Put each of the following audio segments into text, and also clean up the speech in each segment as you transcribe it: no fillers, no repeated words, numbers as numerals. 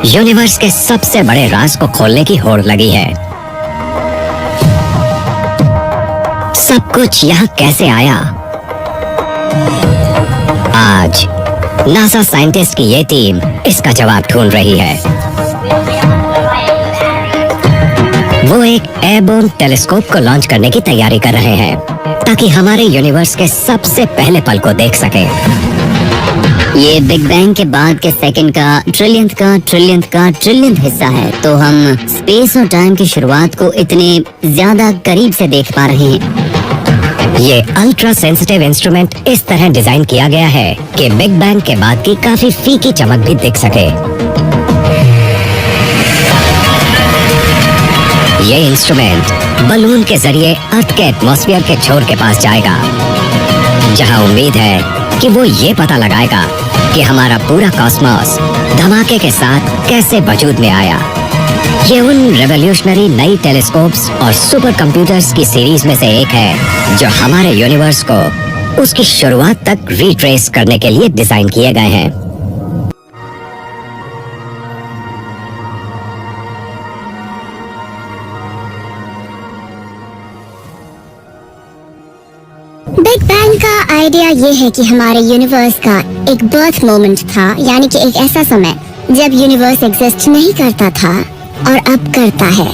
Universe के सबसे बड़े राज को खोलने की होड़ लगी है। सब कुछ यहाँ कैसे आया? आज नासा साइंटिस्ट की ये टीम इसका जवाब ढूंढ रही है। वो एक एयरबोर्न टेलीस्कोप को लॉन्च करने की तैयारी कर रहे हैं ताकि हमारे यूनिवर्स के सबसे पहले पल को देख सके। ये बिग बैंग के बाद के सेकंड का ट्रिलियंथ हिस्सा है, तो हम स्पेस और टाइम की शुरुआत को इतने ज्यादा करीब से देख पा रहे हैं। ये अल्ट्रा सेंसिटिव इंस्ट्रूमेंट इस तरह डिजाइन किया गया है कि बिग बैंग के बाद की काफी फीकी चमक भी दिख सके। ये इंस्ट्रूमेंट बलून के जरिए अर्थ के एटमॉस्फेयर के छोर के पास जाएगा, जहां उम्मीद है कि वो ये पता लगाएगा कि हमारा पूरा कॉस्मोस धमाके के साथ कैसे वजूद में आया। ये उन रेवोल्यूशनरी नई टेलीस्कोप्स और सुपर कंप्यूटर्स की सीरीज में से एक है जो हमारे यूनिवर्स को उसकी शुरुआत तक रिट्रेस करने के लिए डिजाइन किए गए हैं। बिग बैंग का आइडिया ये है कि हमारे यूनिवर्स का एक बर्थ मोमेंट था, यानी कि एक ऐसा समय जब यूनिवर्स एग्जिस्ट नहीं करता था और अब करता है।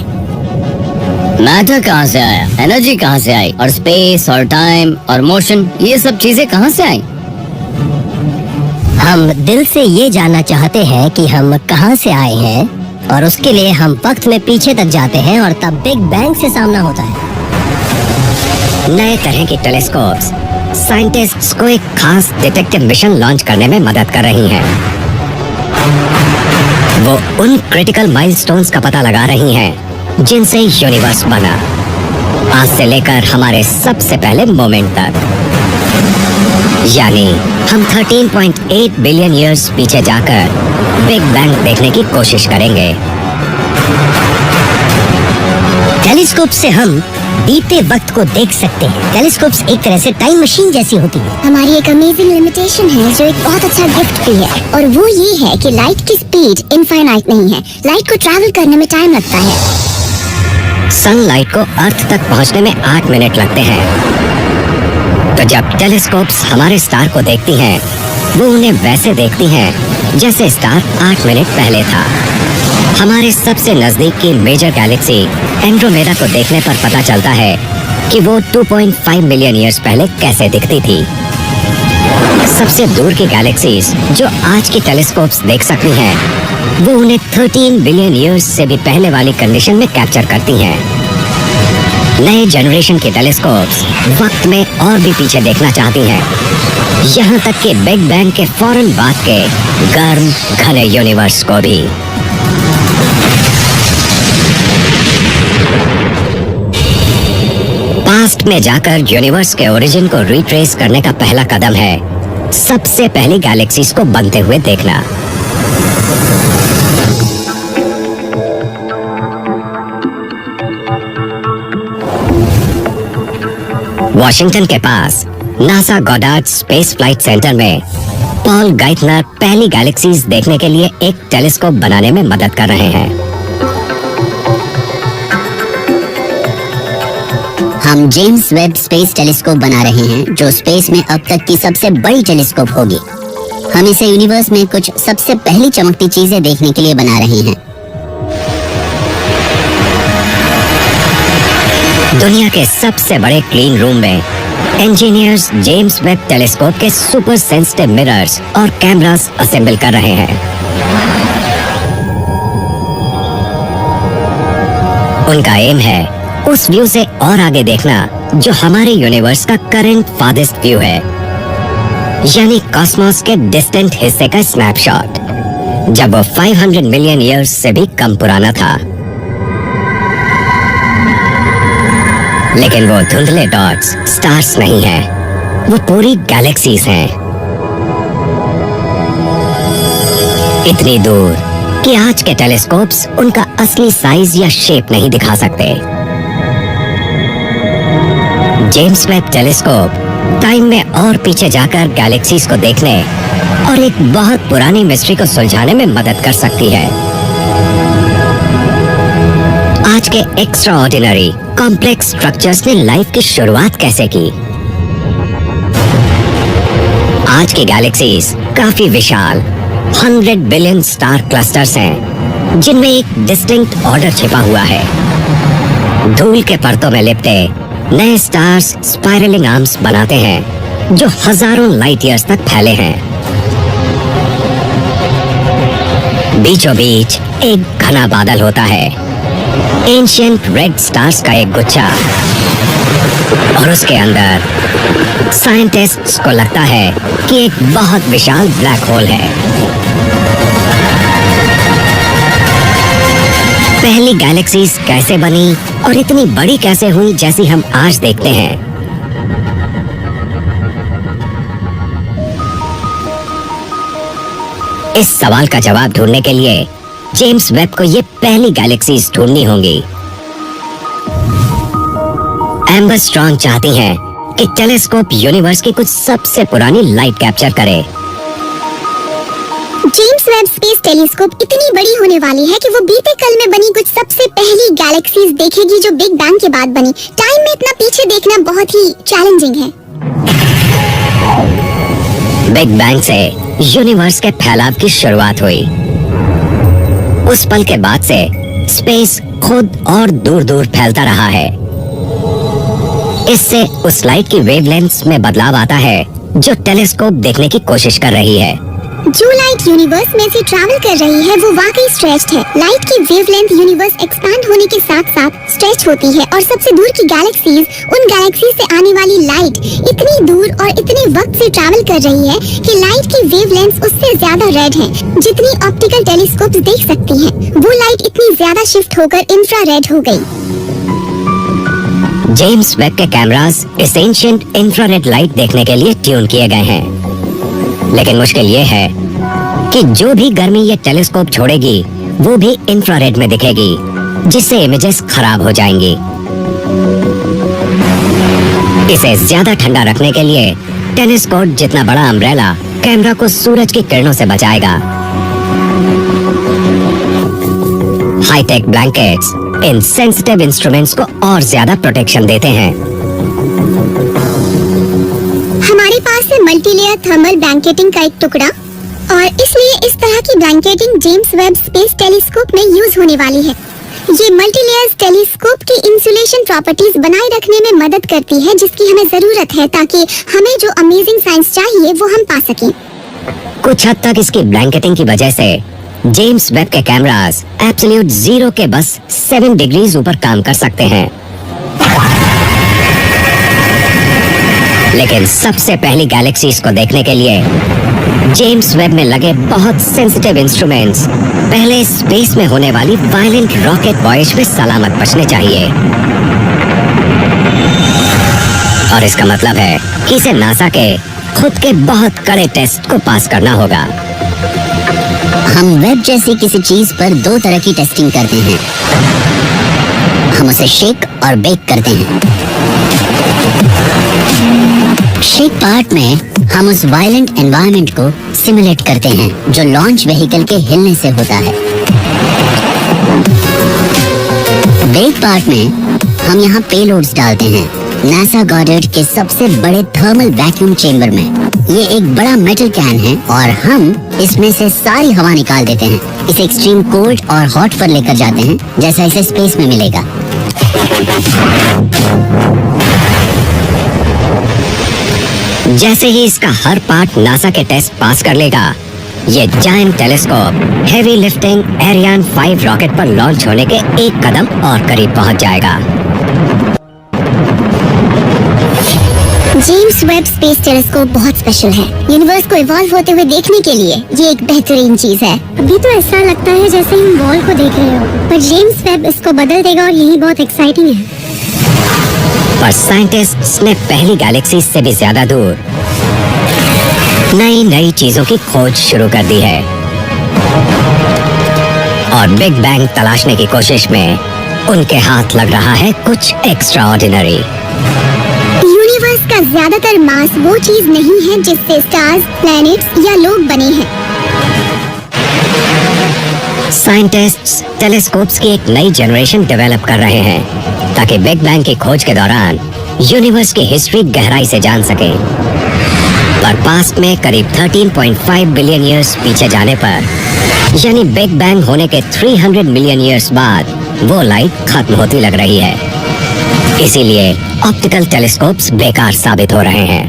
मैटर कहाँ से आया, एनर्जी कहाँ से आई, और स्पेस और टाइम और मोशन, ये सब चीजें कहाँ से आई? हम दिल से ये जानना चाहते हैं कि हम कहाँ से आए हैं, और उसके लिए हम वक्त में पीछे तक जाते हैं और तब बिग बैंग से सामना होता है। नए तरह की टेलीस्कोप्स साइंटिस्ट्स को एक खास डिटेक्टिव मिशन लॉन्च करने में मदद कर रही हैं। वो उन क्रिटिकल माइलस्टोन्स का पता लगा रही हैं जिनसे यूनिवर्स बना, आज से लेकर हमारे सबसे पहले मोमेंट तक। यानी हम 13.8 बिलियन ईयर्स पीछे जाकर बिग बैंग देखने की कोशिश करेंगे। टेलीस्कोप से हम बीते वक्त को देख सकते हैं। टेलीस्कोप्स एक तरह से टाइम मशीन जैसी होती है। हमारी एक अमेजिंग लिमिटेशन है जो एक बहुत अच्छा गिफ्ट भी है, और वो ये है कि लाइट की स्पीड इनफाइनाइट नहीं है। लाइट को ट्रैवल करने में टाइम लगता है। सनलाइट को अर्थ तक पहुंचने में 8 मिनट लगते हैं। तो जब टेलीस्कोप्स हमारे स्टार को देखती हैं, वो उन्हें वैसे देखती हैं जैसे स्टार 8 मिनट पहले था। हमारे सबसे नजदीक की मेजर गैलेक्सी एंड्रोमेडा को देखने पर पता चलता है कि वो 2.5 मिलियन ईयर्स पहले कैसे दिखती थी। सबसे दूर की गैलेक्सीज जो आज की टेलीस्कोप्स देख सकती हैं, वो उन्हें 13 बिलियन ईयर्स से भी पहले वाली कंडीशन में कैप्चर करती हैं। नए जनरेशन के टेलीस्कोप्स वक्त में और भी पीछे देखना चाहती हैं, यहाँ तक कि बिग बैंग के फौरन बाद के गर्म घने यूनिवर्स को भी। पास्ट में जाकर यूनिवर्स के ओरिजिन को रिट्रेस करने का पहला कदम है सबसे पहली गैलेक्सीज को बनते हुए देखना। वॉशिंगटन के पास NASA Goddard space flight center में पॉल गाइटनर पहली गैलेक्सीज देखने के लिए एक टेलीस्कोप बनाने में मदद कर रहे हैं। हम जेम्स वेब स्पेस टेलीस्कोप बना रहे हैं जो स्पेस में अब तक की सबसे बड़ी टेलीस्कोप होगी। हम इसे यूनिवर्स में कुछ सबसे पहली चमकती चीजें देखने के लिए बना रहे हैं। दुनिया के सबसे बड़े क्लीन रूम में इंजीनियर्स जेम्स वेब टेलीस्कोप के सुपर सेंसिटिव मिरर्स और कैमरास असेंबल कर रहे हैं। उनका एम है उस व्यू से और आगे देखना जो हमारे यूनिवर्स का करंट फार्देस्ट व्यू है, यानी कॉस्मोस के डिस्टेंट हिस्से का स्नैपशॉट, जब वो 500 मिलियन ईयर्स से भी कम पुराना था। लेकिन वो धुंधले डॉट्स स्टार्स नहीं हैं, वो पूरी गैलेक्सीज हैं, इतनी दूर कि आज के टेलीस्कोप्स उनका असली साइज या शेप नहीं दिखा सकते। जेम्स वेब टेलीस्कोप टाइम में और पीछे जाकर गैलेक्सीज को देखने और एक बहुत पुरानी मिस्ट्री को सुलझाने में मदद कर सकती है। आज के एक्स्ट्राऑर्डिनरी कॉम्प्लेक्स स्ट्रक्चर्स ने लाइफ की शुरुआत कैसे की? आज की गैलेक्सीज काफी विशाल 100 बिलियन स्टार क्लस्टर्स हैं, जिनमें एक डिस्टिंक्ट ऑर्डर छिपा हुआ है। धूल के परतों में लिपटे नए स्टार्स स्पाइरलिंग आर्म्स बनाते हैं जो हजारों लाइट ईयर्स तक फैले हैं। बीचों बीच एक घना बादल होता है, एंशिएंट रेड स्टार्स का एक गुच्छा, और उसके अंदर साइंटिस्ट्स को लगता है कि एक बहुत विशाल ब्लैक होल है। पहली गैलेक्सीज कैसे बनी और इतनी बड़ी कैसे हुई जैसी हम आज देखते हैं? इस सवाल का जवाब ढूंढने के लिए जेम्स वेब को ये पहली गैलेक्सीज ढूंढनी होंगी। एम्बर स्ट्रॉन्ग चाहती हैं कि टेलीस्कोप यूनिवर्स की कुछ सबसे पुरानी लाइट कैप्चर करे। जेम्स वेब स्पेस टेलीस्कोप इतनी बड़ी होने वाली है कि वो बीते कल में बनी कुछ सबसे पहली गैलेक्सीज देखेगी जो बिग बैंग के बाद बनी। टाइम में इतना पीछे देखना बहुत ही चैलेंजिंग है। बिग बैंग से यूनिवर्स के फैलाव की शुरुआत हुई। उस पल के बाद से स्पेस खुद और दूर दूर फैलता रहा है। इससे उस लाइट की वेवलेंथ्स में बदलाव आता है जो टेलीस्कोप देखने की कोशिश कर रही है। जो लाइट यूनिवर्स में से ट्रैवल कर रही है वो वाकई स्ट्रेच्ड है। लाइट की वेवलेंथ यूनिवर्स एक्सपैंड होने के साथ साथ स्ट्रेच होती है और सबसे दूर की गैलेक्सीज, उन गैलेक्सी से आने वाली लाइट इतनी दूर और इतने वक्त से ट्रैवल कर रही है कि लाइट की वेवलेंथ उससे ज्यादा रेड है जितनी ऑप्टिकल टेलीस्कोप देख सकती हैं। वो लाइट इतनी ज्यादा शिफ्ट होकर इंफ्रारेड हो गई। जेम्स वेब के कैमरास इस एंशिएंट इंफ्रारेड लाइट देखने के लिए ट्यून किए गए हैं, लेकिन मुश्किल ये है कि जो भी गर्मी ये टेलीस्कोप छोड़ेगी वो भी इंफ्रारेड में दिखेगी, जिससे इमेजेस खराब हो जाएंगी। इसे ज्यादा ठंडा रखने के लिए टेनिस कोर्ट जितना बड़ा अम्ब्रेला कैमरा को सूरज की किरणों से बचाएगा। हाईटेक ब्लैंकेट्स इन सेंसिटिव इंस्ट्रूमेंट्स को और ज्यादा प्रोटेक्शन देते हैं। हमारे पास है मल्टीलेयर थर्मल ब्लैंकेटिंग का एक टुकड़ा, और इसलिए इस तरह की blanketing James Webb space telescope में यूज होने वाली है। ये मल्टीलेयर्स टेलीस्कोप की इंसुलेशन प्रॉपर्टीज बनाए रखने में मदद करती है जिसकी हमें जरूरत है ताकि हमें जो अमेजिंग साइंस चाहिए वो हम पा सकें। कुछ हद तक इसकी ब्लैंकेटिंग की वजह से जेम्स वेब के कैमरास एब्सोल्यूट जीरो के बस 7 डिग्रीज ऊपर काम कर सकते हैं। लेकिन सबसे पहली गैलेक्सीज को देखने के लिए जेम्स वेब में लगे बहुत सेंसिटिव इंस्ट्रूमेंट्स पहले स्पेस में होने वाली वायलेंट रॉकेट वॉयेज में सलामत बचने चाहिए। और इसका मतलब है कि इसे नासा के खुद के बहुत कड़े टेस्ट को पास करना होगा। हम वेब जैसी किसी चीज पर 2 तरह की टेस्टिंग करते हैं। हम उसे शेक और बेक करते हैं। शेक पार्ट में हम उस वायलेंट एनवायरनमेंट को सिमुलेट करते हैं जो लॉन्च व्हीकल के हिलने से होता है। बेक पार्ट में हम यहाँ पेलोड्स डालते हैं नासा गॉडर्ड के सबसे बड़े थर्मल वैक्यूम चेंबर में। ये एक बड़ा मेटल कैन है और हम इसमें से सारी हवा निकाल देते हैं। इसे एक्सट्रीम कोल्ड और हॉट पर लेकर जाते हैं जैसा इसे स्पेस में मिलेगा। जैसे ही इसका हर पार्ट नासा के टेस्ट पास कर लेगा, ये giant telescope heavy lifting Ariane 5 rocket पर लॉन्च होने के एक कदम और करीब पहुंच जाएगा। जेम्स वेब स्पेस टेलीस्कोप बहुत स्पेशल है। यूनिवर्स को इवॉल्व होते हुए देखने के लिए ये एक बेहतरीन चीज है। अभी तो ऐसा लगता है जैसे हम वॉल को देख रहे हो, पर जेम्स वेब इसको बदल देगा और यही बहुत एक्साइटिंग है। पर साइंटिस्ट्स ने पहली गैलेक्सी से भी ज्यादा दूर नई नई चीजों की खोज शुरू कर दी है और बिग बैंग तलाशने की कोशिश में उनके हाथ लग रहा है कुछ एक्स्ट्राऑर्डिनरी। यूनिवर्स का ज्यादातर मास वो चीज नहीं है जिससे स्टार्स, प्लैनेट्स या लोग बने हैं। साइंटिस्ट्स टेलीस्कोप्स की एक नई जनरेशन डेवलप कर रहे हैं ताकि बिग बैंग की खोज के दौरान यूनिवर्स की हिस्ट्री गहराई से जान सकें। पर पास्ट में करीब 13.5 बिलियन ईयर्स पीछे जाने पर, यानी बिग बैंग होने के 300 मिलियन ईयर्स बाद, वो लाइट खत्म होती लग रही है। इसीलिए ऑप्टिकल टेलीस्कोप्स बेकार साबित हो रहे हैं।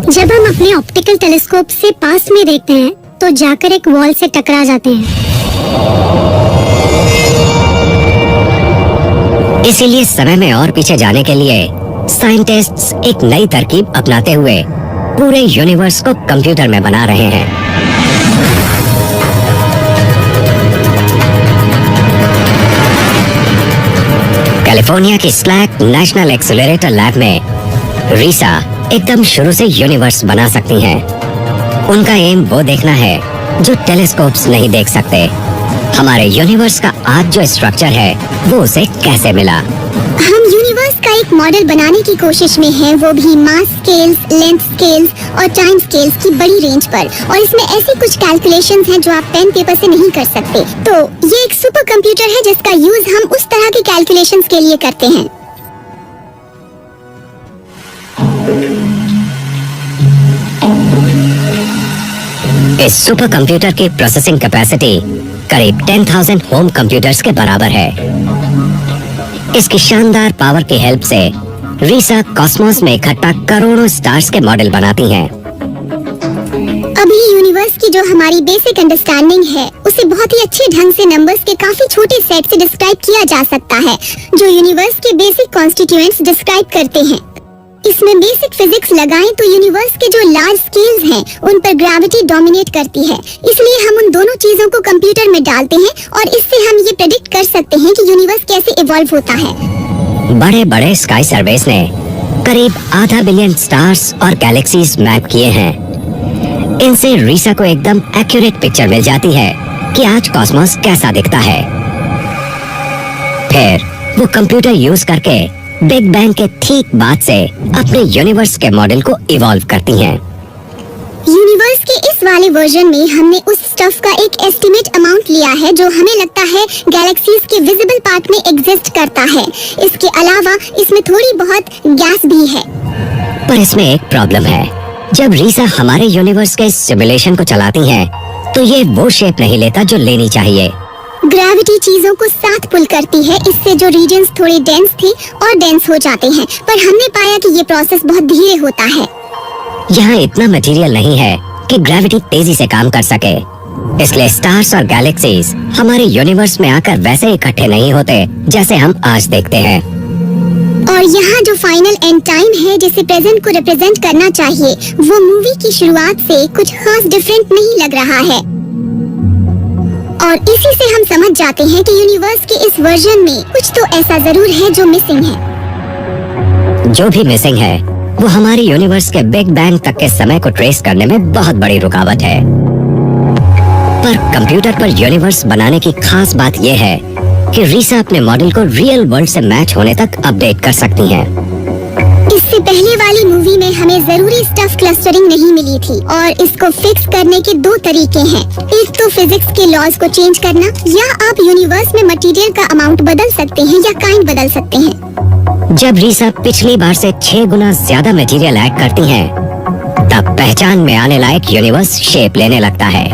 जब हम अपने ऑप्टिकल टेलीस्कोप से पास में देखते हैं तो जाकर एक वॉल से टकरा जाते हैं। इसीलिए समय में और पीछे जाने के लिए साइंटिस्ट्स एक नई तरकीब अपनाते हुए पूरे यूनिवर्स को कंप्यूटर में बना रहे हैं। कैलिफोर्निया की स्लैक नेशनल एक्सेलरेटर लैब में रीसा एकदम शुरू से यूनिवर्स बना सकती हैं। उनका एम वो देखना है जो टेलीस्कोप्स नहीं देख सकते। हमारे यूनिवर्स का आज जो स्ट्रक्चर है वो उसे कैसे मिला। हम यूनिवर्स का एक मॉडल बनाने की कोशिश में हैं, वो भी मास स्केल्स, लेंथ स्केल्स और टाइम स्केल्स की बड़ी रेंज पर। और इसमें ऐसी कुछ कैलकुलेशंस हैं जो आप पेन पेपर से नहीं कर सकते। तो ये एक सुपर कंप्यूटर है जिसका यूज हम उस तरह के कैलकुलेशंस के लिए करते हैं। इस सुपर कंप्यूटर की प्रोसेसिंग कैपेसिटी करीब 10,000 होम कंप्यूटर्स के बराबर है। इसकी शानदार पावर की हेल्प से रीसा कॉस्मोस में इकट्ठा करोड़ों स्टार्स के मॉडल बनाती हैं। अभी यूनिवर्स की जो हमारी बेसिक अंडरस्टैंडिंग है उसे बहुत ही अच्छे ढंग से नंबर्स के काफी छोटे सेट से डिस्क्राइब किया जा सकता है, जो यूनिवर्स के बेसिक कॉन्स्टिट्यूएंट्स डिस्क्राइब करते हैं। इसमें बेसिक फिजिक्स लगाएं तो यूनिवर्स के जो लार्ज स्केल्स हैं उन पर ग्रेविटी डोमिनेट करती है। इसलिए हम उन दोनों चीजों को कंप्यूटर में डालते हैं और इससे हम ये प्रेडिक्ट कर सकते हैं कि यूनिवर्स कैसे इवॉल्व होता है। बड़े बड़े स्काई सर्वेस ने करीब 0.5 बिलियन स्टार्स और गैलेक्सीज मैप किए हैं। इनसे रीसा को एकदम एक्यूरेट पिक्चर मिल जाती है कि आज कॉस्मोस कैसा दिखता है। फिर वो कंप्यूटर यूज करके बिग बैंग के ठीक बाद से अपने यूनिवर्स के मॉडल को इवॉल्व करती हैं। यूनिवर्स के इस वाले वर्जन में हमने उस स्टफ का एक एस्टिमेट अमाउंट लिया है जो हमें लगता है गैलेक्सीज के विजिबल पार्ट में एग्जिस्ट करता है। इसके अलावा इसमें थोड़ी बहुत गैस भी है। पर इसमें एक प्रॉब्लम है। जब रीसा हमारे यूनिवर्स के सिमुलेशन को चलाती हैं, तो ये वो शेप नहीं लेता जो लेनी चाहिए। ग्रेविटी चीजों को साथ पुल करती है, इससे जो रीजन्स थोड़े डेंस थे और डेंस हो जाते हैं। पर हमने पाया कि ये प्रोसेस बहुत धीरे होता है। यहाँ इतना मटेरियल नहीं है कि ग्रेविटी तेजी से काम कर सके। इसलिए स्टार्स और गैलेक्सीज हमारे यूनिवर्स में आकर वैसे इकट्ठे नहीं होते जैसे हम आज देखते हैं। और यहाँ जो फाइनल एंड टाइम है जिसे प्रेजेंट को रिप्रेजेंट करना चाहिए, वो मूवी की शुरुआत से कुछ खास डिफरेंट नहीं लग रहा है। और इसी से हम समझ जाते हैं कि यूनिवर्स के इस वर्जन में कुछ तो ऐसा जरूर है जो मिसिंग है। जो भी मिसिंग है वो हमारे यूनिवर्स के बिग बैंग तक के समय को ट्रेस करने में बहुत बड़ी रुकावट है। पर कंप्यूटर पर यूनिवर्स बनाने की खास बात यह है कि रीसा अपने मॉडल को रियल वर्ल्ड से मैच होने तक अपडेट कर सकती हैं। इससे पहले वाली मूवी में हमें जरूरी स्टफ क्लस्टरिंग नहीं मिली थी और इसको फिक्स करने के दो तरीके हैं। एक तो फिजिक्स के लॉज को चेंज करना, या आप यूनिवर्स में मटेरियल का अमाउंट बदल सकते हैं या काइंड बदल सकते हैं। जब रीसा पिछली बार से 6 गुना ज्यादा मटेरियल ऐड करती हैं, तब पहचान में आने लायक यूनिवर्स शेप लेने लगता है।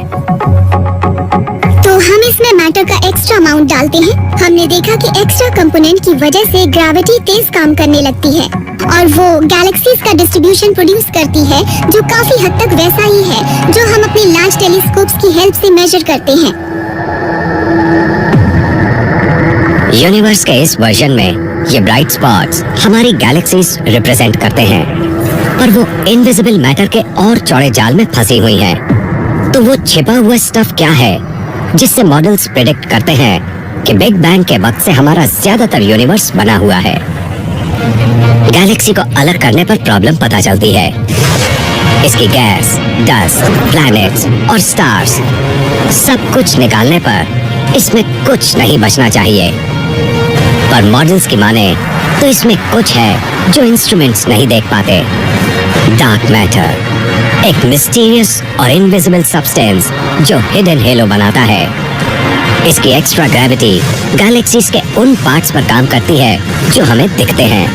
तो हम इसमें मैटर का एक्स्ट्रा अमाउंट डालते हैं। हमने देखा कि एक्स्ट्रा कंपोनेंट की वजह से ग्रेविटी तेज काम करने लगती है और वो गैलेक्सीज का डिस्ट्रीब्यूशन प्रोड्यूस करती है, जो काफी हद तक वैसा ही है जो हम अपने लार्ज टेलीस्कोप्स की हेल्प से मेजर करते हैं। यूनिवर्स के इस वर्जन में ये ब्राइट स्पॉट्स हमारी गैलेक्सीज रिप्रेजेंट करते हैं, पर वो इनविजिबल मैटर के और चौड़े जाल में फंसी हुई हैं। तो वो छिपा हुआ स्टफ क्या है जिससे मॉडल्स प्रेडिक्ट करते हैं कि बिग बैंग के वक्त से हमारा ज्यादातर यूनिवर्स बना हुआ है। गैलेक्सी को अलग करने पर प्रॉब्लम पता चलती है। इसकी गैस, डस्ट, प्लैनेट्स और स्टार्स सब कुछ निकालने पर इसमें कुछ नहीं बचना चाहिए। पर मॉडल्स की माने तो इसमें कुछ है जो इंस्ट्रूमेंट्स नहीं देख पाते। डार्क मैटर, एक मिस्टीरियस और इनविजिबल सब्सटेंस जो हिडन हेलो बनाता है। इसकी एक्स्ट्रा ग्रेविटी गैलेक्सीज के उन पार्ट्स पर काम करती है जो हमें दिखते हैं,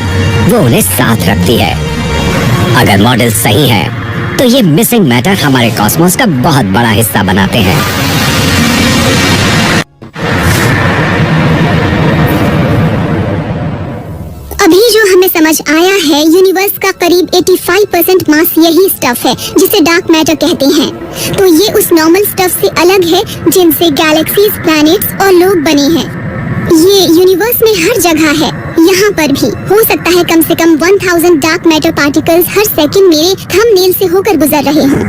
वो उन्हें साथ रखती है। अगर मॉडल सही है तो ये मिसिंग मैटर हमारे कॉस्मोस का बहुत बड़ा हिस्सा बनाते हैं। अभी जो हमें समझ आया है, यूनिवर्स का करीब 85% मास यही स्टफ है जिसे डार्क मैटर कहते हैं। तो ये उस नॉर्मल स्टफ से अलग है जिनसे गैलेक्सीज, प्लैनेट्स और लोग बने हैं। ये यूनिवर्स में हर जगह है, यहाँ पर भी। हो सकता है कम से कम 1000 डार्क मैटर पार्टिकल्स हर सेकंड मेरे थंबनेल से होकर गुजर रहे हों।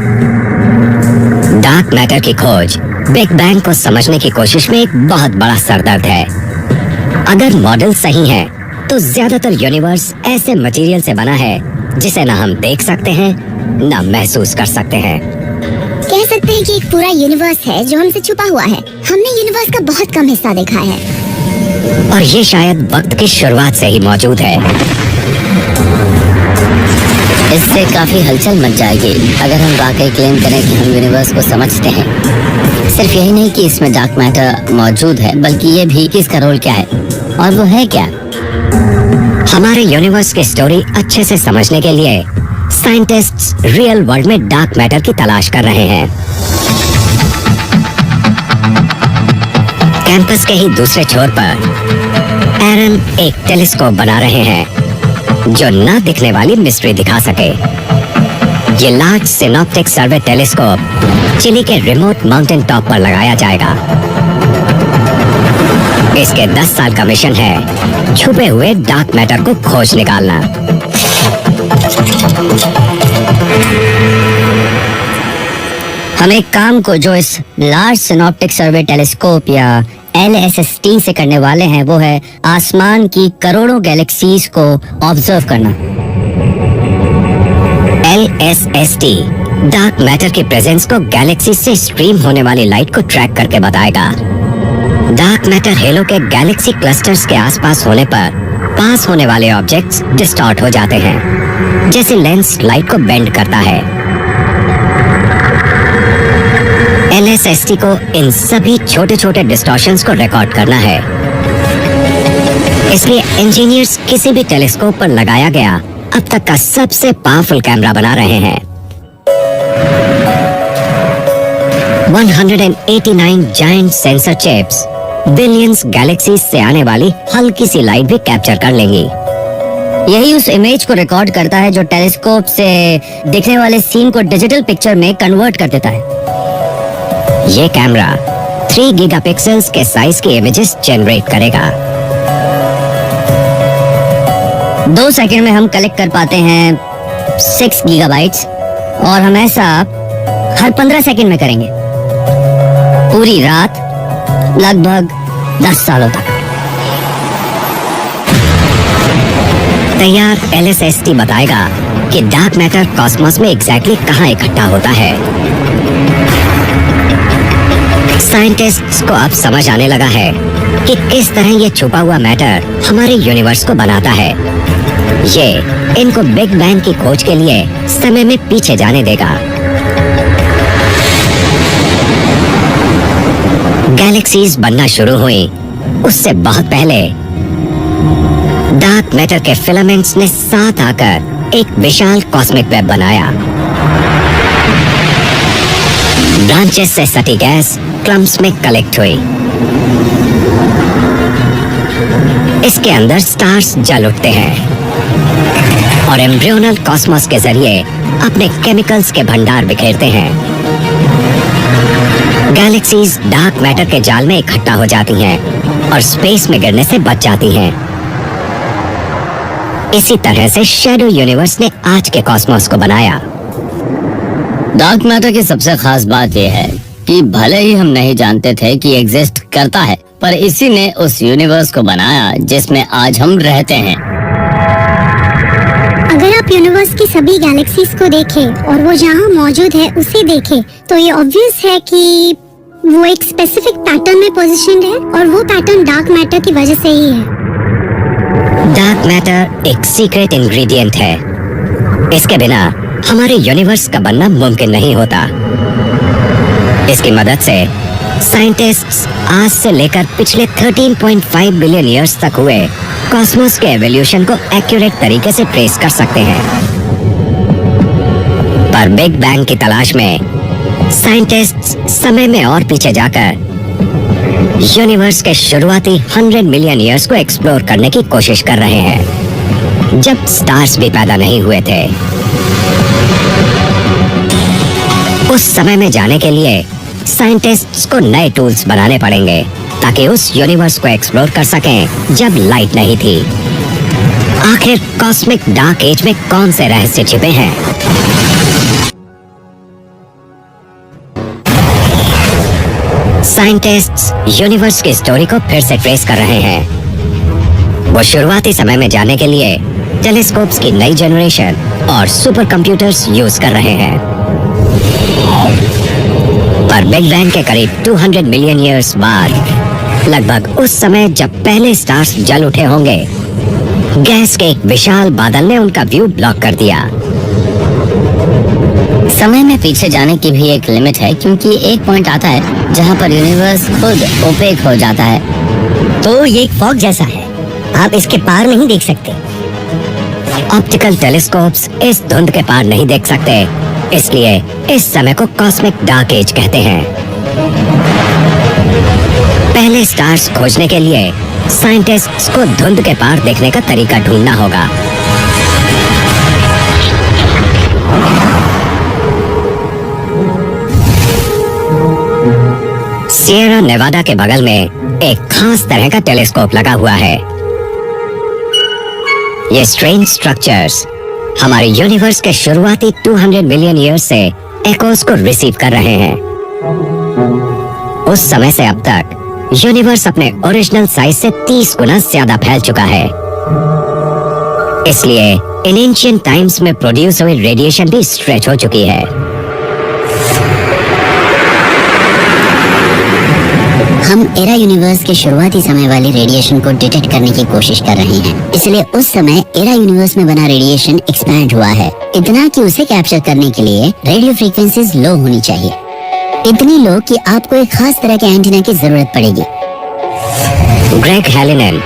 डार्क मैटर की खोज बिग बैंग को समझने की कोशिश में एक बहुत बड़ा सरदर्द है। अगर मॉडल सही है तो ज्यादातर यूनिवर्स ऐसे मटेरियल से बना है जिसे ना हम देख सकते हैं ना महसूस कर सकते हैं। कह सकते हैं कि एक पूरा यूनिवर्स है जो हमसे छुपा हुआ है। हमने यूनिवर्स का बहुत कम हिस्सा देखा है और ये शायद वक्त की शुरुआत से ही मौजूद है। इससे काफी हलचल मच जाएगी अगर हम वाकई क्लेम करें कि हम यूनिवर्स को समझते हैं। सिर्फ यही नहीं कि इसमें डार्क मैटर मौजूद है, बल्कि ये भी कि इसका रोल क्या है और वो है क्या। हमारे यूनिवर्स की स्टोरी अच्छे से समझने के लिए साइंटिस्ट्स रियल वर्ल्ड में डार्क मैटर की तलाश कर रहे हैं। कैंपस के ही दूसरे छोर पर एरन एक टेलीस्कोप बना रहे हैं जो ना दिखने वाली मिस्ट्री दिखा सके। ये लार्ज सिनॉप्टिक सर्वे टेलीस्कोप चिली के रिमोट माउंटेन टॉप पर लगाया जाएगा। इसके 10 साल का मिशन है छुपे हुए डार्क मैटर को खोज निकालना। हम एक काम को जो इस लार्ज सिनॉप्टिक सर्वे टेलीस्कोप या LSST से करने वाले हैं वो है आसमान की करोड़ों गैलेक्सीज को ऑब्जर्व करना। LSST डार्क मैटर की प्रेजेंस को गैलेक्सी से स्ट्रीम होने वाली लाइट को ट्रैक करके बताएगा। डार्क मैटर हेलो के गैलेक्सी क्लस्टर्स के आसपास होने पर पास होने वाले ऑब्जेक्ट्स डिस्टॉर्ट हो जाते हैं, जैसे लेंस लाइट को बेंड करता है। LSST को इन सभी छोटे छोटे डिस्टॉर्शंस को रिकॉर्ड करना है। इसलिए इंजीनियर्स किसी भी टेलीस्कोप पर लगाया गया अब तक का सबसे पावरफुल कैमरा बना रहे हैं। 189 giant sensor chips billions galaxies से आने वाली हल्की सी लाइट भी कैप्चर कर लेंगी। यही उस इमेज को रिकॉर्ड करता है जो टेलीस्कोप से दिखने वाले सीन को डिजिटल पिक्चर में कन्वर्ट कर देता है। ये कैमरा 3 गीगापिक्सेल्स के साइज की इमेजेस जनरेट करेगा। 2 सेकंड में हम कलेक्ट कर पाते हैं 6 गीगाबाइट्स और हम ऐसा हर 15 सेकंड में करेंगे, पूरी रात, लगभग 10 सालों तक। तैयार LSST बताएगा कि डार्क मैटर कॉस्मोस में एग्जैक्टली कहाँ इकट्ठा होता है। साइंटिस्ट्स को अब समझ आने लगा है कि किस तरह ये छुपा हुआ मैटर हमारे यूनिवर्स को बनाता है। ये इनको बिग बैंग की खोज के लिए समय में पीछे जाने देगा। गैलेक्सीज बनना शुरू हुई उससे बहुत पहले डार्क मैटर के फिलामेंट्स ने साथ आकर एक विशाल कॉस्मिक वेब बनाया। ब्रांचेस से सटी गैस क्लम्प्स में कलेक्ट हुई। इसके अंदर स्टार्स जल उठते हैं और एम्ब्रियोनल कॉस्मोस के जरिए अपने केमिकल्स के भंडार बिखेरते हैं। गैलेक्सीज डार्क मैटर के जाल में इकट्ठा हो जाती हैं और स्पेस में गिरने से बच जाती हैं। इसी तरह से शैडो यूनिवर्स ने आज के कॉस्मोस को बनाया। डार्क मैटर की सबसे खास बात यह है कि भले ही हम नहीं जानते थे कि एग्जिस्ट करता है, पर इसी ने उस यूनिवर्स को बनाया जिसमें आज हम रहते हैं। अगर आप यूनिवर्स की सभी गैलेक्सीज को देखें और वो जहाँ मौजूद है उसे देखें, तो ये ऑब्वियस है कि वो एक स्पेसिफिक पैटर्न में पोजीशन्ड है और वो पैटर्न डार्क मैटर की वजह से ही है। डार्क मैटर एक सीक्रेट इंग्रेडिएंट है। इसके बिना हमारे यूनिवर्स का बनना मुमकिन नहीं होता। इसकी मदद से साइंटिस्ट्स आज से लेकर पिछले 13.5 बिलियन ईयर्स तक हुए कॉस्मोस के एवोल्यूशन को एक्यूरेट तरीके से ट्रेस कर सकते हैं। पर बिग बैंग की तलाश में साइंटिस्ट्स समय में और पीछे जाकर यूनिवर्स के शुरुआती 100 मिलियन ईयर्स को एक्सप्लोर करने की कोशिश कर रहे हैं, जब स्टार्स भी पैदा नहीं हुए थे। उस समय में जाने के लिए साइंटिस्ट्स को नए टूल्स बनाने पड़ेंगे ताकि उस यूनिवर्स को एक्सप्लोर कर सकें जब लाइट नहीं थी। आखिर कॉस्मिक डार्क एज में कौन से रहस्य छिपे हैं? साइंटिस्ट्स यूनिवर्स की स्टोरी को फिर से ट्रेस कर रहे हैं। वो शुरुआती समय में जाने के लिए टेलीस्कोप्स की नई जनरेशन और सुपर कंप्यूटर्स यूज कर रहे हैं। पर बिग बैंग के करीब 200 मिलियन ईयर्स बाद, लगभग उस समय जब पहले स्टार्स जल उठे होंगे, गैस के एक विशाल बादल ने उनका व्यू ब्लॉक कर दिया। समय में पीछे जाने की भी एक लिमिट है, क्योंकि एक पॉइंट आता है जहाँ पर यूनिवर्स खुद ओपेक हो जाता है। तो ये एक फॉग जैसा है, आप इसके पार नहीं देख सकते। ऑप्टिकल टेलीस्कोप्स इस धुंध के पार नहीं देख सकते, इसलिए इस समय को कॉस्मिक डार्क एज कहते हैं। पहले स्टार्स खोजने के लिए साइंटिस्ट्स को धुंध के पार देखने का तरीका ढूंढना होगा। सिएरा नेवाडा के बगल में एक खास तरह का टेलीस्कोप लगा हुआ है। ये स्ट्रेंज स्ट्रक्चर्स हमारे यूनिवर्स के शुरुआती 200 मिलियन ईयर्स से एकोस को रिसीव कर रहे हैं। उस समय से अब तक यूनिवर्स अपने ओरिजिनल साइज से 30 गुना ज्यादा फैल चुका है। इसलिए इन एंशिएंट टाइम्स में प्रोड्यूस हुई रेडिएशन भी स्ट्रेच हो चुकी है। हम एरा यूनिवर्स के शुरुआती समय वाली रेडिएशन को डिटेक्ट करने की कोशिश कर रहे हैं। इसलिए उस समय एरा यूनिवर्स में बना रेडिएशन एक्सपैंड हुआ है, इतना कि उसे कैप्चर करने के लिए रेडियो फ्रीक्वेंसीज लो होनी चाहिए, इतनी लो कि आपको एक खास तरह के एंटीना की जरूरत पड़ेगी। ग्रेग हेलिनन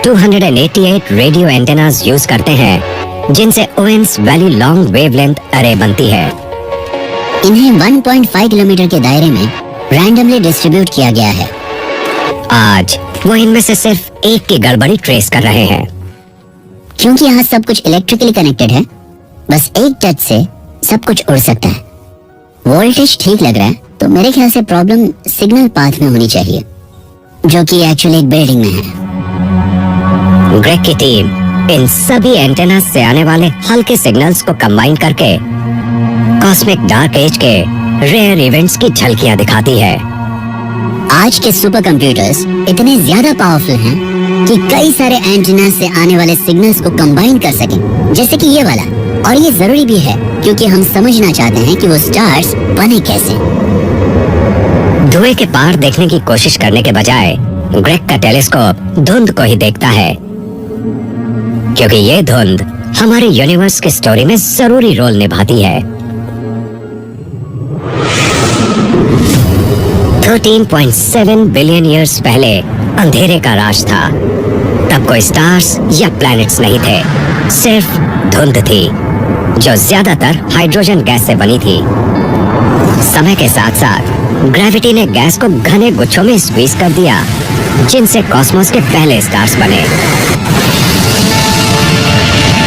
288 रेडियो एंटेनास यूज करते हैं, जिनसे ओवेंस वैली लॉन्ग वेवलेंथ अरे बनती है। इन्हें 1.5 किलोमीटर के दायरे में रैंडमली डिस्ट्रीब्यूट किया गया है। आज वो इनमें से सिर्फ एक की गड़बड़ी ट्रेस कर रहे हैं। क्योंकि यहाँ सब कुछ इलेक्ट्रिकली कनेक्टेड है, बस एक टच से सब कुछ उड़ सकता है। वोल्टेज ठीक लग रहा है, तो मेरे ख्याल से प्रॉब्लम सिग्नल पाथ में होनी चाहिए, जो कि एक्चुअली एक बिल्डिंग में है। ग्रेग की टीम इन सभी एंटेना से आने वाले हल्के सिग्नल्स को कंबाइन करके कॉस्मिक डार्क एज के रेयर इवेंट्स की झलकियां दिखाती है। आज के सुपर कंप्यूटर्स इतने ज्यादा पावरफुल हैं कि कई सारे एंटीना से आने वाले सिग्नल्स को कंबाइन कर सकें, जैसे कि ये वाला। और ये जरूरी भी है, क्योंकि हम समझना चाहते हैं कि वो स्टार्स बने कैसे। धुएं के पार देखने की कोशिश करने के बजाय ग्रेग का टेलीस्कोप धुंध को ही देखता है, क्योंकि ये धुंध हमारे यूनिवर्स की स्टोरी में जरूरी रोल निभाती है। 13.7 बिलियन ईयर्स पहले अंधेरे का राज था। तब कोई स्टार्स या प्लैनेट्स नहीं थे, सिर्फ धुंध थी जो ज्यादातर हाइड्रोजन गैस से बनी थी। समय के साथ साथ ग्रेविटी ने गैस को घने गुच्छों में स्क्वीज कर दिया, जिनसे कॉस्मोस के पहले स्टार्स बने।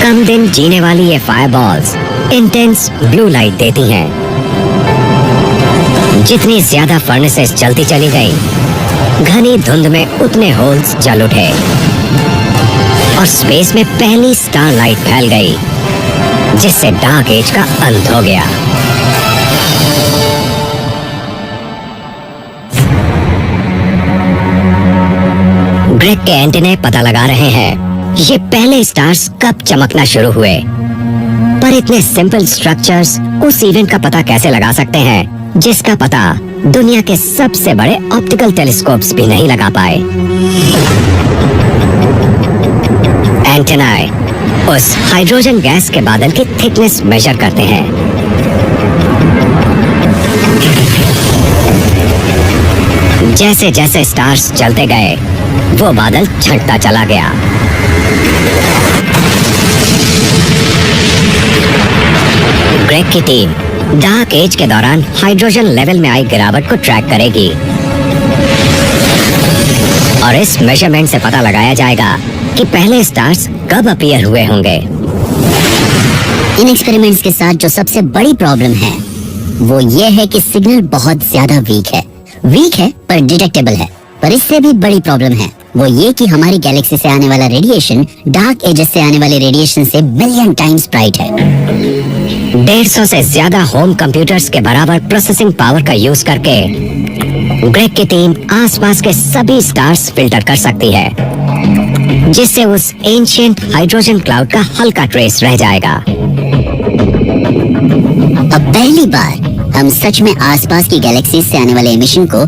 कम दिन जीने वाली ये फायरबॉल्स इंटेंस ब्लू लाइट देती हैं। जितनी ज्यादा फर्नेसेस चलती चली गई, घनी धुंध में उतने होल्स जल उठे और स्पेस में पहली स्टार लाइट फैल गई, जिससे डार्क एज का अंत हो गया। ग्रेग के एंटेने पता लगा रहे हैं ये पहले स्टार्स कब चमकना शुरू हुए, पर इतने सिंपल स्ट्रक्चर्स उस इवेंट का पता कैसे लगा सकते हैं जिसका पता दुनिया के सबसे बड़े ऑप्टिकल टेलीस्कोप्स भी नहीं लगा पाए। एंटेनाए उस हाइड्रोजन गैस के बादल की थिकनेस मेजर करते हैं। जैसे जैसे स्टार्स चलते गए वो बादल छंटता चला गया। ग्रेग की टीम डार्क एज के दौरान हाइड्रोजन लेवल में आई गिरावट को ट्रैक करेगी और इस मेजरमेंट से पता लगाया जाएगा कि पहले स्टार्स कब अपीयर हुए होंगे। इन एक्सपेरिमेंट्स के साथ जो सबसे बड़ी प्रॉब्लम है वो ये है कि सिग्नल बहुत ज्यादा वीक है पर डिटेक्टेबल है। पर इससे भी बड़ी प्रॉब्लम है वो ये कि हमारी गैलेक्सी से आने वाला रेडिएशन डार्क एजेस से आने वाले रेडिएशन से बिलियन टाइम्स ब्राइट है। 150 से ज्यादा होम कंप्यूटर्स के बराबर प्रोसेसिंग पावर का यूज करके ग्रेग की टीम आसपास के सभी स्टार्स फिल्टर कर सकती है, जिससे उस एंशिएंट हाइड्रोजन क्लाउड का हल्का ट्रेस रह जाएगा। अब पहली बार हम सच में आसपास की गैलेक्सी से आने वाले एमिशन को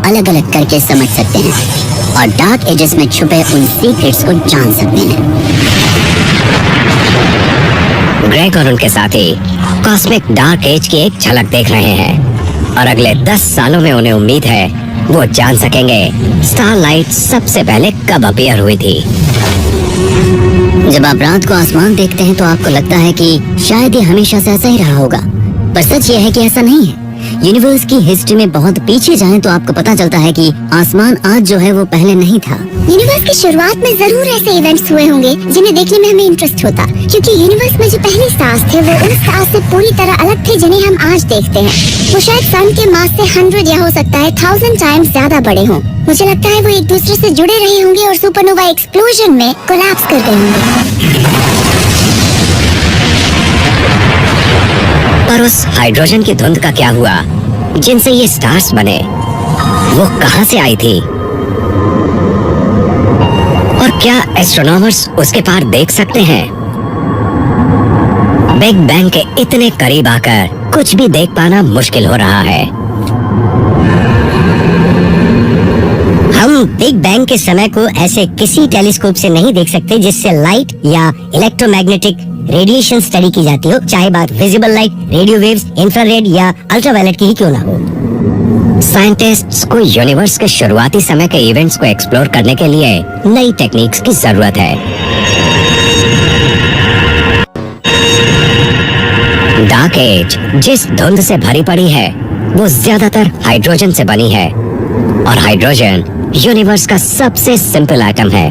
अलग अलग करके समझ सकते हैं और डार्क एजेस में छुपे उन सीक्रेट्स को जान सकते हैं। ग्रेग और उनके साथी कॉस्मिक डार्क एज की एक झलक देख रहे हैं और अगले 10 सालों में उन्हें उम्मीद है वो जान सकेंगे स्टारलाइट सबसे पहले कब अपीयर हुई थी। जब आप रात को आसमान देखते हैं तो आपको लगता है कि शायद ये हमेशा से ऐसा ही रहा होगा, पर सच ये है कि ऐसा नहीं है। यूनिवर्स की हिस्ट्री में बहुत पीछे जाएं तो आपको पता चलता है कि आसमान आज जो है वो पहले नहीं था। यूनिवर्स की शुरुआत में जरूर ऐसे इवेंट्स हुए होंगे जिन्हें देखने में हमें इंटरेस्ट होता, क्योंकि यूनिवर्स में जो पहले स्टार्स थे वो उन स्टार्स से पूरी तरह अलग थे जिन्हें हम आज देखते हैं। वो शायद सन के मास से 100 या हो सकता है 1000 टाइम्स ज्यादा बड़े हों। मुझे लगता है वो एक दूसरे से जुड़े रहे होंगे और सुपरनोवा एक्सप्लोजन में कोलैप्स कर गए होंगे। पर उस हाइड्रोजन की धुंध का क्या हुआ जिनसे ये स्टार्स बने? वो कहां से आई थी और क्या एस्ट्रोनॉमर्स उसके पार देख सकते हैं? बिग बैंग के इतने करीब आकर कुछ भी देख पाना मुश्किल हो रहा है। हम बिग बैंग के समय को ऐसे किसी टेलीस्कोप से नहीं देख सकते जिससे लाइट या इलेक्ट्रोमैग्नेटिक रेडिएशन स्टडी की जाती हो, चाहे बात visible light, radio waves, infrared या अल्ट्रावायलेट की ही क्यों ना हो। साइंटिस्ट्स को यूनिवर्स के शुरुआती समय के इवेंट्स को एक्सप्लोर करने के लिए नई टेक्निक्स की जरूरत है। डार्क एज जिस धुंध से भरी पड़ी है वो ज्यादातर हाइड्रोजन से बनी है और हाइड्रोजन यूनिवर्स का सबसे सिंपल एटम है।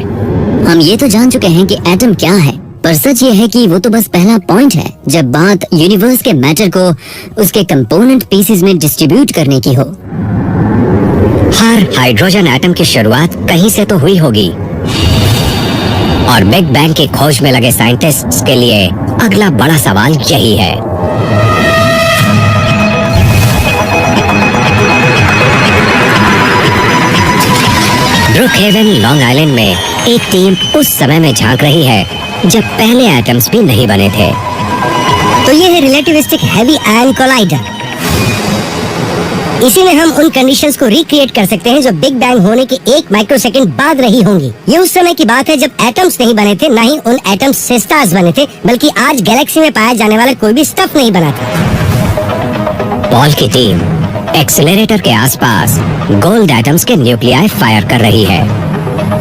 हम ये तो जान चुके हैं कि एटम क्या है, पर सच ये है कि वो तो बस पहला पॉइंट है जब बात यूनिवर्स के मैटर को उसके कंपोनेंट पीसेस में डिस्ट्रीब्यूट करने की हो। हर हाइड्रोजन एटम की शुरुआत कहीं से तो हुई होगी और बिग बैंग की खोज में लगे साइंटिस्ट्स के लिए अगला बड़ा सवाल यही है। ब्रुकहेवन, लॉन्ग आइलैंड में एक टीम उस समय में झांक रही है जब पहले एटम्स भी नहीं बने थे। तो ये है रिलेटिविस्टिक हैवी आयन कोलाइडर। इसी में हम उन कंडीशंस को रिक्रिएट कर सकते हैं जो बिग बैंग होने के 1 माइक्रोसेकंड बाद रही होंगी। ये उस समय की बात है जब एटम्स नहीं बने थे, ना ही उन एटम्स से स्टार्स बने थे, बल्कि आज गैलेक्सी में पाया जाने वाला कोई भी स्टफ नहीं बना था। पॉल की टीम एक्सेलरेटर के आसपास गोल्ड एटम्स के न्यूक्लियाई फायर कर रही है।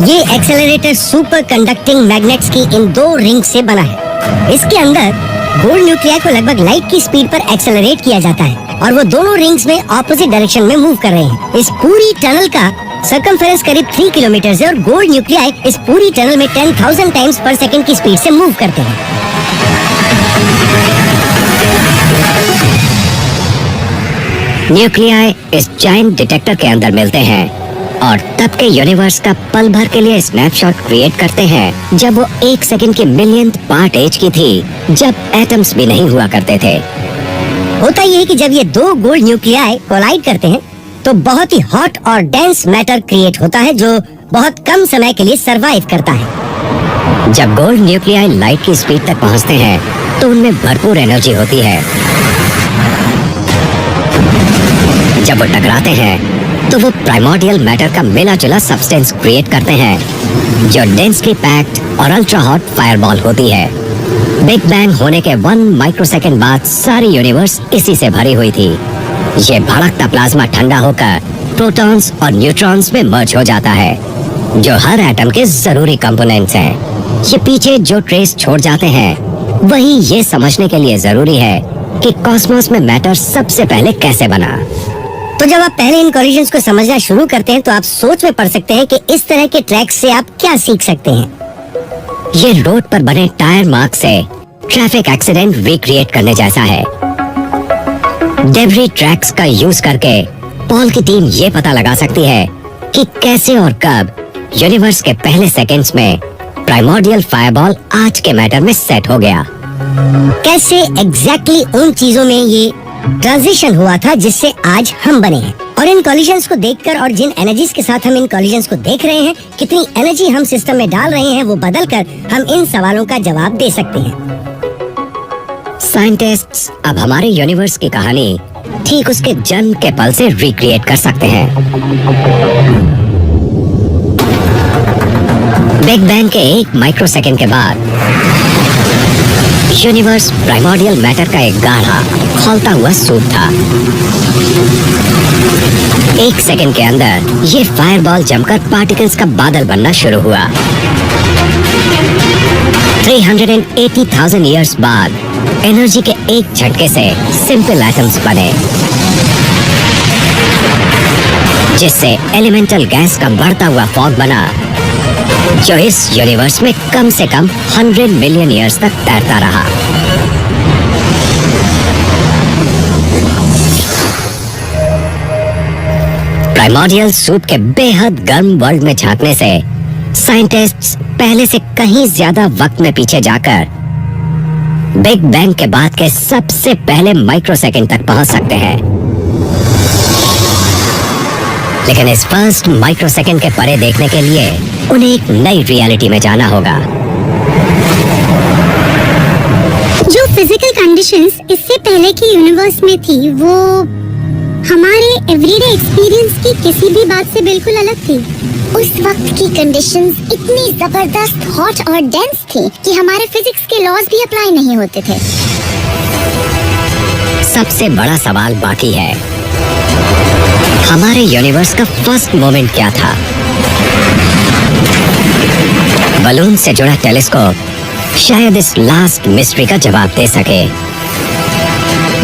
ये एक्सेलरेटर सुपर कंडक्टिंग मैग्नेट्स की इन 2 रिंग्स से बना है। इसके अंदर गोल्ड न्यूक्लियाई को लगभग लाइट की स्पीड पर एक्सेलरेट किया जाता है और वो दोनों रिंग्स में ऑपोजिट डायरेक्शन में मूव कर रहे हैं। इस पूरी टनल का सर्कमफेरेंस करीब 3 किलोमीटर है और गोल्ड न्यूक्लियाई इस पूरी टनल में 10,000 टाइम्स पर सेकंड की स्पीड से मूव करते हैं। न्यूक्लियाई इस जायंट डिटेक्टर के अंदर मिलते हैं और तब के यूनिवर्स का पल भर के लिए स्नैपशॉट क्रिएट करते हैं जब वो 1 सेकंड की मिलियंथ पार्ट एज की थी, जब एटम्स भी नहीं हुआ करते थे। होता ये है कि जब ये 2 गोल्ड न्यूक्लियाई कोलाइड करते हैं तो बहुत ही हॉट और डेंस मैटर क्रिएट होता है जो बहुत कम समय के लिए सरवाइव करता है। जब गोल्ड न्यूक्लियाई लाइट की स्पीड तक पहुंचते हैं तो उनमें भरपूर एनर्जी होती है। जब वो टकराते हैं तो वो प्राइमोर्डियल मैटर का मिला जुला सब्सटेंस क्रिएट करते हैं जो डेंसली पैक्ड और अल्ट्रा हॉट फायरबॉल होती है। बिग बैंग होने के 1 माइक्रोसेकंड बाद सारी यूनिवर्स इसी से भरी हुई थी। ये भड़कता प्लाज्मा ठंडा होकर प्रोटॉन्स और न्यूट्रॉन्स में मर्ज हो जाता है, जो हर एटम के जरूरी कंपोनेंट्स हैं। ये पीछे जो ट्रेस छोड़ जाते हैं वही ये समझने के लिए जरूरी है कि कॉस्मोस में मैटर सबसे पहले कैसे बना। तो जब आप पहले इन कोलिजन्स को समझना शुरू करते हैं तो आप सोच में पड़ सकते हैं कि इस तरह के ट्रैक्स से आप क्या सीख सकते हैं। ये रोड पर बने टायर मार्क से ट्रैफिक एक्सीडेंट रिक्रिएट करने जैसा है। डेब्री ट्रैक्स का यूज करके पॉल की टीम ये पता लगा सकती है कि कैसे और कब यूनिवर्स के पहले सेकंड्स में प्राइमोर्डियल फायरबॉल आज के मैटर में सेट हो गया। कैसे एग्जैक्टली उन चीजों में ये ट्रांजिशन हुआ था जिससे आज हम बने हैं, और इन कॉलिजन्स को देखकर और जिन एनर्जीज के साथ हम इन कॉलिजन्स को देख रहे हैं, कितनी एनर्जी हम सिस्टम में डाल रहे हैं, वो बदलकर हम इन सवालों का जवाब दे सकते हैं। साइंटिस्ट्स अब हमारे यूनिवर्स की कहानी ठीक उसके जन्म के पल से रिक्रिएट कर सकते हैं। बिग बैंग के 1 माइक्रोसेकंड के बाद यूनिवर्स प्राइमोर्डियल मैटर का एक गाढ़ा खौलता हुआ सूप था। 1 सेकंड के अंदर ये फायरबॉल जमकर पार्टिकल्स का बादल बनना शुरू हुआ। 380,000 ईयर्स बाद एनर्जी के एक झटके से सिंपल एटम्स बने, जिससे एलिमेंटल गैस का बढ़ता हुआ फॉग बना, जो इस यूनिवर्स में कम से कम 100 मिलियन ईयर्स तक तैरता रहा। प्राइमोर्डियल सूप के बेहद गर्म वर्ल्ड में झांकने से साइंटिस्ट्स पहले से कहीं ज्यादा वक्त में पीछे जाकर बिग बैंग के बाद के सबसे पहले माइक्रोसेकंड तक पहुंच सकते हैं। लेकिन इस फर्स्ट माइक्रोसेकंड के परे देखने के लिए उन्हें एक नई रियलिटी में जाना होगा। जो फिजिकल कंडीशंस इससे पहले की यूनिवर्स में थी वो हमारे एवरीडे एक्सपीरियंस की किसी भी बात से बिल्कुल अलग थी। उस वक्त की कंडीशंस इतनी जबरदस्त हॉट और डेंस थी कि हमारे फिजिक्स के लॉज भी अप्लाई नहीं होते थे। सबसे बड़ा सवाल बाकी है, हमारे यूनिवर्स का फर्स्ट मोमेंट क्या था? बलून से जुड़ा टेलीस्कोप शायद इस लास्ट मिस्ट्री का जवाब दे सके।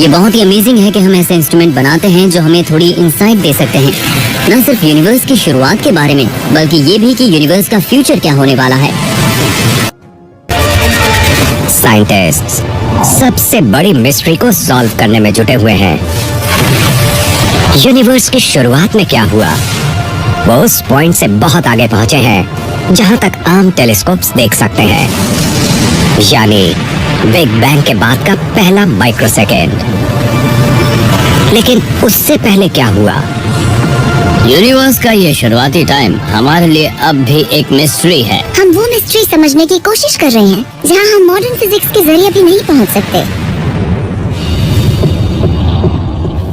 ये बहुत ही अमेजिंग है कि हम ऐसे इंस्ट्रूमेंट बनाते हैं जो हमें थोड़ी इंसाइट दे सकते हैं, न सिर्फ यूनिवर्स की शुरुआत के बारे में बल्कि ये भी कि यूनिवर्स का फ्यूचर क्या होने वाला है। साइंटिस्ट्स सबसे बड़ी मिस्ट्री को सॉल्व करने में जुटे हुए हैं। यूनिवर्स की शुरुआत में क्या हुआ, वो उस पॉइंट से बहुत आगे पहुंचे हैं जहां तक आम टेलीस्कोप्स देख सकते हैं, यानी बिग बैंग के बाद का पहला माइक्रोसेकंड। लेकिन उससे पहले क्या हुआ? यूनिवर्स का ये शुरुआती टाइम हमारे लिए अब भी एक मिस्ट्री है। हम वो मिस्ट्री समझने की कोशिश कर रहे हैं जहां हम मॉडर्न फिजिक्स के जरिए भी नहीं पहुंच सकते।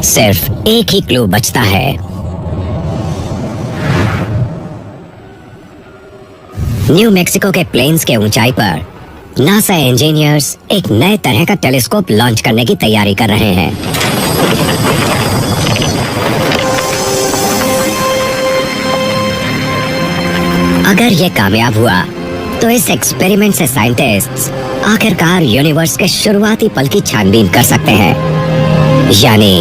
सिर्फ एक ही क्लू बचता है। न्यू मैक्सिको के प्लेन्स के ऊंचाई पर नासा इंजीनियर्स एक नए तरह का टेलीस्कोप लॉन्च करने की तैयारी कर रहे हैं। अगर ये कामयाब हुआ तो इस एक्सपेरिमेंट से साइंटिस्ट्स आखिरकार यूनिवर्स के शुरुआती पल की छानबीन कर सकते हैं, यानी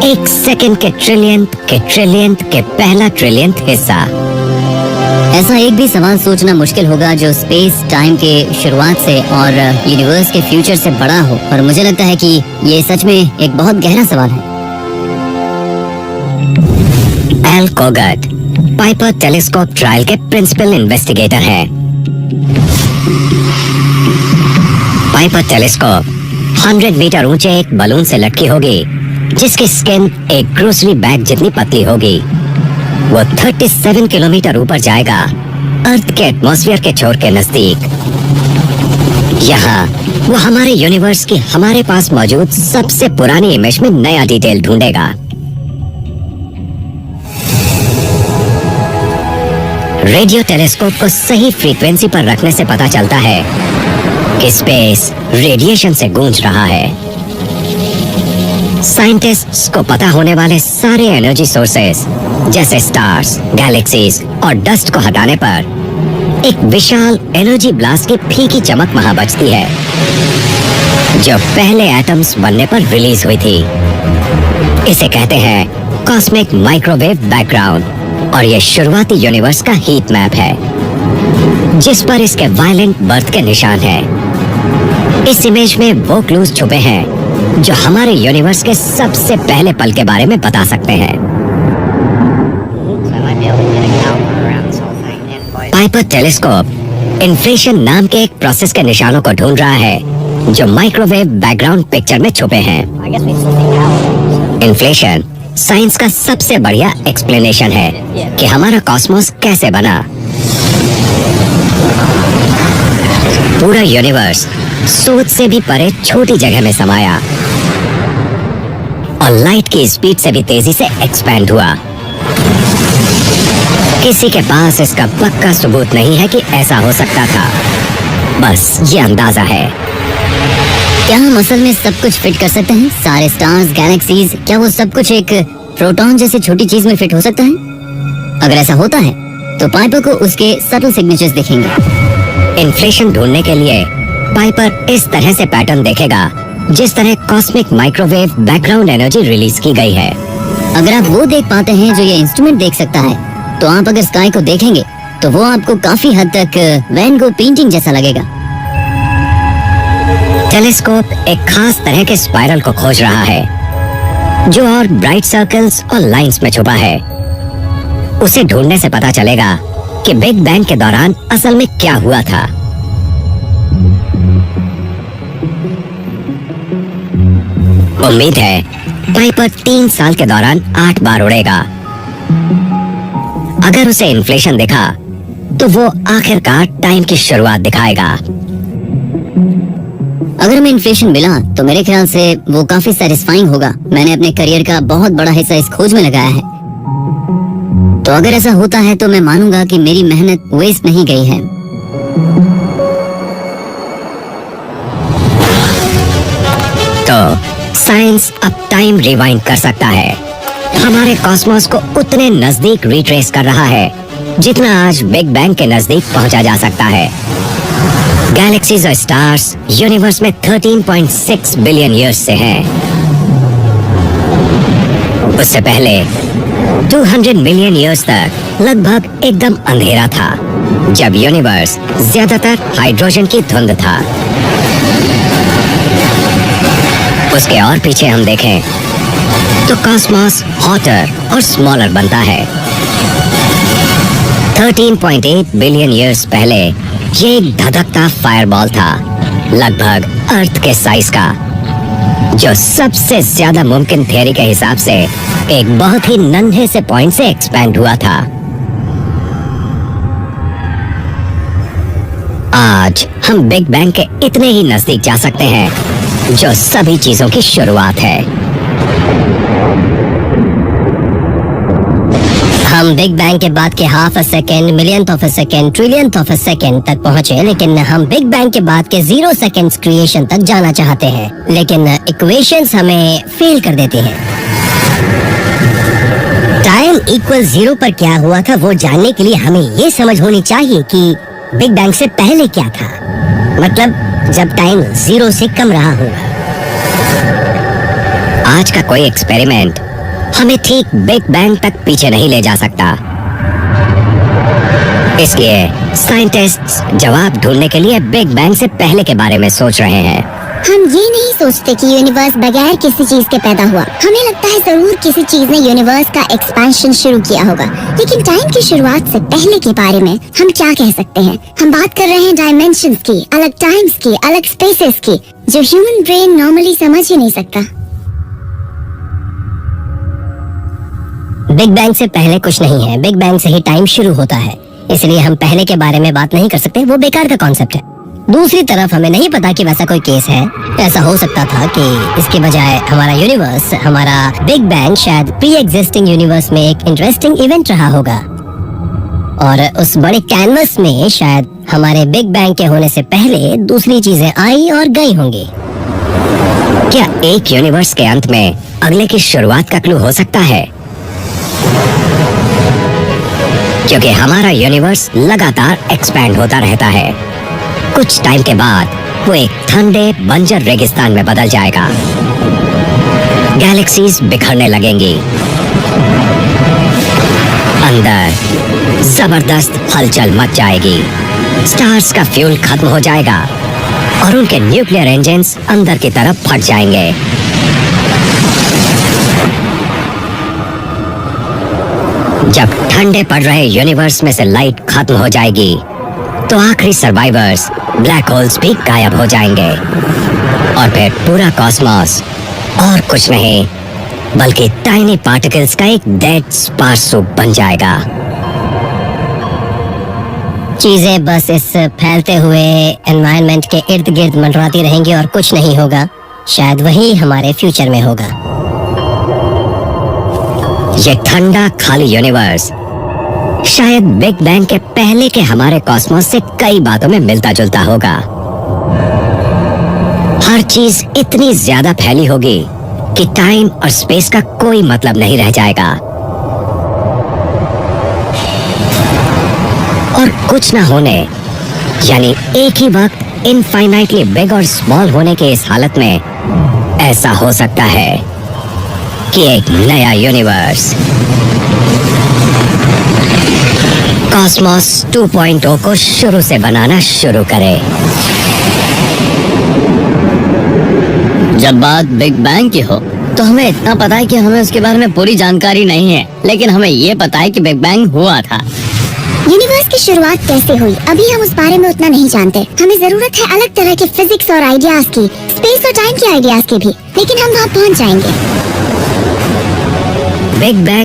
1 सेकंड के ट्रिलियंथ के पहला ट्रिलियंथ हिस्सा। ऐसा एक भी सवाल सोचना मुश्किल होगा जो स्पेस टाइम के शुरुआत से और यूनिवर्स के फ्यूचर से बड़ा हो, और मुझे लगता है कि ये सच में एक बहुत गहरा सवाल है। एल कोगट पाइपर टेलीस्कोप ट्रायल के प्रिंसिपल इन्वेस्टिगेटर हैं। पाइपर टेलीस्कोप 100 मीटर ऊंचे एक बलून से लटकी होगी जिसकी स्किन एक ग्रोसरी बैग जितनी पतली होगी। वो 37 किलोमीटर ऊपर जाएगा, अर्थ के एटमॉस्फेयर के छोर के नजदीक। यहाँ वो हमारे यूनिवर्स की हमारे पास मौजूद सबसे पुरानी इमेज में नया डिटेल ढूंढेगा। रेडियो टेलीस्कोप को सही फ्रीक्वेंसी पर रखने से पता चलता है कि स्पेस रेडिएशन से गूंज रहा है। साइंटिस्ट्स को पता होने वाले सारे एनर्जी सोर्सेस जैसे स्टार्स, गैलेक्सीज और डस्ट को हटाने पर एक विशाल एनर्जी ब्लास्ट की फीकी चमक वहां बचती है, जो पहले एटम्स बनने पर रिलीज हुई थी। इसे कहते हैं कॉस्मिक माइक्रोवेव बैकग्राउंड और ये शुरुआती यूनिवर्स का हीट मैप है, जिस पर इसके वायलेंट बर्थ के निशान हैं। इस इमेज में वो क्लूज छुपे हैं जो हमारे यूनिवर्स के सबसे पहले पल के बारे में बता सकते हैं। पाइपर टेलीस्कोप इन्फ्लेशन नाम के एक प्रोसेस के निशानों को ढूंढ रहा है जो माइक्रोवेव बैकग्राउंड पिक्चर में छुपे हैं। इन्फ्लेशन साइंस का सबसे बढ़िया एक्सप्लेनेशन है कि हमारा कॉस्मोस कैसे बना। पूरा यूनिवर्स सोच से भी परे छोटी जगह में समाया और लाइट की स्पीड से भी तेजी से एक्सपैंड हुआ। किसी के पास इसका पक्का सबूत नहीं है कि ऐसा हो सकता था, बस ये अंदाजा है। क्या हम असल में सब कुछ फिट कर सकते हैं? सारे स्टार्स, गैलेक्सीज, क्या वो सब कुछ एक प्रोटॉन जैसी छोटी चीज में फिट हो सकता है? अगर ऐसा होता है तो पाइपर को उसके सटल सिग्नेचर्स दिखेंगे। इन्फ्लेशन ढूंढने के लिए पाइपर इस तरह से पैटर्न देखेगा जिस तरह cosmic microwave background energy release की गई है। अगर आप वो देख पाते हैं जो ये इंस्ट्रूमेंट देख सकता है, तो आप अगर स्काई को देखेंगे तो वो आपको काफी हद तक वैन गो पेंटिंग जैसा लगेगा। टेलीस्कोप एक खास तरह के स्पाइरल को खोज रहा है जो और ब्राइट सर्कल्स और लाइंस में छुपा है। उसे ढूंढने से पता चलेगा कि बिग बैंग के दौरान असल में क्या हुआ था। उम्मीद है पाइपर 3 साल के दौरान 8 बार उड़ेगा। अगर उसे इन्फ्लेशन दिखा तो वो आखिरकार टाइम की शुरुआत दिखाएगा। अगर हमें इन्फ्लेशन मिला तो मेरे ख्याल से वो काफी सेटिस्फाइंग होगा। मैंने अपने करियर का बहुत बड़ा हिस्सा इस खोज में लगाया है, तो अगर ऐसा होता है तो मैं मानूंगा कि मेरी मेहनत वेस्ट नहीं गई है। तो साइंस अब टाइम रिवाइंड कर सकता है, हमारे कॉस्मोस को उतने नजदीक रिट्रेस कर रहा है जितना आज बिग बैंग के नजदीक पहुंचा जा सकता है। गैलेक्सीज और स्टार्स यूनिवर्स में 13.6 बिलियन ईयर्स से हैं। उससे पहले 200 मिलियन ईयर्स तक लगभग एकदम अंधेरा था, जब यूनिवर्स ज्यादातर हाइड्रोजन की धुंध था। उसके और पीछे हम देखें तो कॉस्मोस हॉटर और स्मॉलर बनता है। 13.8 बिलियन ईयर्स पहले ये एक धधकता फायरबॉल था, लगभग अर्थ के साइज का, जो सबसे ज्यादा मुमकिन थियरी के हिसाब से एक बहुत ही नन्हे से पॉइंट से एक्सपैंड हुआ था। आज हम बिग बैंग के इतने ही नजदीक जा सकते हैं जो सभी चीजों की शुरुआत है। हम बिग बैंग के बाद के half a second, millionth of a second, trillionth of a second तक पहुंचे, लेकिन हम बिग बैंग के बाद के 0 सेकेंड्स क्रिएशन तक जाना चाहते हैं, लेकिन इक्वेशंस हमें फेल कर देती हैं। टाइम इक्वल 0 पर क्या हुआ था वो जानने के लिए हमें ये समझ होनी चाहिए कि बिग बैंग से पहले क्या था, मतलब जब टाइम 0 से कम रहा होगा। आज का कोई एक्सपेरिमेंट हमें ठीक बिग बैंग तक पीछे नहीं ले जा सकता। इसलिए साइंटिस्ट्स जवाब ढूंढने के लिए बिग बैंग से पहले के बारे में सोच रहे हैं। हम ये नहीं सोचते कि यूनिवर्स बगैर किसी चीज के पैदा हुआ। हमें लगता है जरूर किसी चीज ने यूनिवर्स का एक्सपेंशन शुरू किया होगा, लेकिन टाइम की शुरुआत से पहले के बारे में हम क्या कह सकते हैं? हम बात कर रहे हैं डायमेंशंस की, अलग टाइम्स की, अलग स्पेसेस की, जो ह्यूमन ब्रेन नॉर्मली समझ ही नहीं सकता। बिग बैंग से पहले कुछ नहीं है, बिग बैंग से ही टाइम शुरू होता है, इसलिए हम पहले के बारे में बात नहीं कर सकते, वो बेकार का कॉन्सेप्ट है। दूसरी तरफ हमें नहीं पता कि वैसा कोई केस है। ऐसा हो सकता था कि इसके बजाय हमारा यूनिवर्स, हमारा बिग बैंग शायद प्री एग्जिस्टिंग यूनिवर्स में एक इंटरेस्टिंग इवेंट रहा होगा और उस बड़े कैनवस में शायद हमारे बिग बैंग के होने से पहले दूसरी चीजें आई और गई होंगी। क्या एक यूनिवर्स के अंत में अगले की शुरुआत का क्लू हो सकता है? क्योंकि हमारा यूनिवर्स लगातार एक्सपैंड होता रहता है। कुछ टाइम के बाद वो एक ठंडे बंजर रेगिस्तान में बदल जाएगा। गैलेक्सीज बिखरने लगेंगी। अंदर जबरदस्त हलचल मच जाएगी। स्टार्स का फ्यूल खत्म हो जाएगा और उनके न्यूक्लियर इंजन्स अंदर की तरफ फट जाएंगे। जब ठंडे पड़ रहे यूनिवर्स में से लाइट खत्म हो जाएगी तो आखिरी सर्वाइवर्स ब्लैक होल्स भी गायब हो जाएंगे और फिर पूरा कॉस्मॉस और कुछ नहीं बल्कि टाइनी पार्टिकल्स का एक डेड स्पार्स सूप बन जाएगा। चीजें बस इस फैलते हुए एनवायरनमेंट के इर्द गिर्द मंडराती रहेंगी और कुछ नहीं होगा। शायद वही हमारे फ्यूचर में होगा। ये ठंडा खाली यूनिवर्स शायद बिग बैंग के पहले के हमारे कॉस्मोस से कई बातों में मिलता जुलता होगा। हर चीज इतनी ज्यादा फैली होगी कि टाइम और स्पेस का कोई मतलब नहीं रह जाएगा और कुछ ना होने यानी एक ही वक्त इनफाइनाइटली बिग और स्मॉल होने के इस हालत में ऐसा हो सकता है कि एक नया यूनिवर्स कॉस्मोस 2.0 को शुरू से बनाना शुरू करे। जब बात बिग बैंग की हो तो हमें इतना पता है कि हमें उसके बारे में पूरी जानकारी नहीं है, लेकिन हमें ये पता है कि बिग बैंग हुआ था। यूनिवर्स की शुरुआत कैसे हुई अभी हम उस बारे में उतना नहीं जानते। हमें जरूरत है अलग तरह के फिजिक्स और आइडियाज की, स्पेस और टाइम के आइडियाज की भी, लेकिन हम वहाँ पहुँच जाएंगे। Big bang